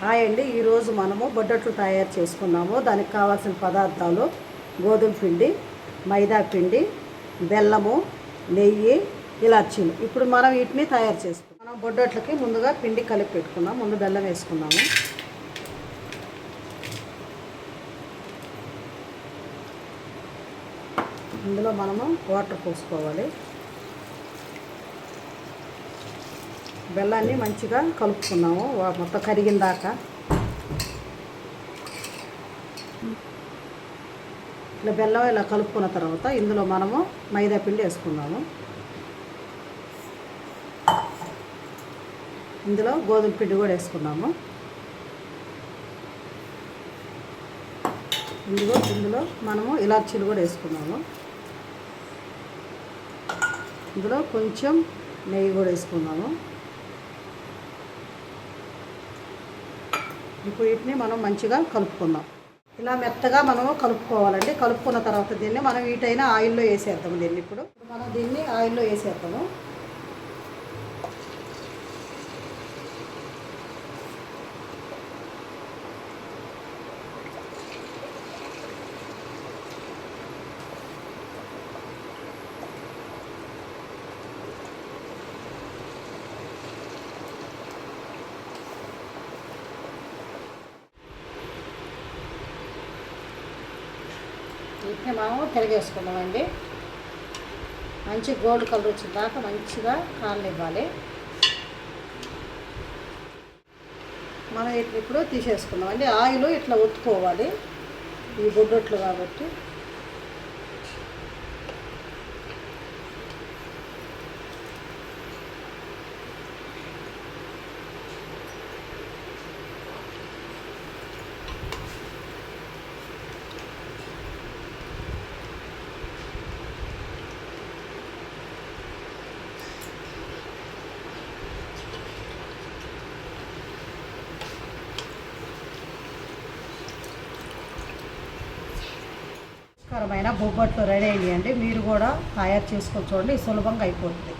Hi అండి, ఈరోజు మనము బొడ్డట్లు తయారు చేసుకున్నాము. దానికి కావాల్సిన పదార్థాలు గోధుమ పిండి, మైదా పిండి, బెల్లము, నెయ్యి, ఇలాచీలు. ఇప్పుడు మనం వీటిని తయారు చేసుకున్నాం. మనం బొడ్డట్లకి ముందుగా పిండి కలిపి పెట్టుకున్నాం. ముందు బెల్లం వేసుకున్నాము. ఇందులో మనము వాటర్ పోసుకోవాలి. బెల్లాన్ని మంచిగా కలుపుకున్నాము మొత్తం కరిగిన దాకా. ఇలా బెల్లం ఇలా కలుపుకున్న తర్వాత ఇందులో మనము మైదా పిండి వేసుకున్నాము. ఇందులో గోధుమ పిండి కూడా వేసుకున్నాము. ఇందులో మనము ఇలాచీలు కూడా వేసుకున్నాము. ఇందులో కొంచెం నెయ్యి కూడా వేసుకున్నాము. ఇప్పుడు వీటిని మనం మంచిగా కలుపుకుందాం. ఇలా మెత్తగా మనము కలుపుకోవాలండి. కలుపుకున్న తర్వాత దీన్ని మనం వీటైనా ఆయిల్లో వేసేద్దాము. ఇప్పుడు మనం దీన్ని ఆయిల్లో వేసేద్దాము. వీటిని మనము తిరిగేసుకున్నామండి. మంచి గోల్డ్ కలర్ వచ్చిన దాకా మంచిగా కాలనివ్వాలి. మనం ఇప్పుడు తీసేసుకున్నామండి. ఆయిల్ ఇట్లా ఒత్తుకోవాలి, ఈ బొడ్డొట్లు కాబట్టి. రుచికరమైన బొబ్బట్లు రెడీ అయ్యండి. మీరు కూడా తయారు చేసుకొని చూడండి, సులభంగా అయిపోతుంది.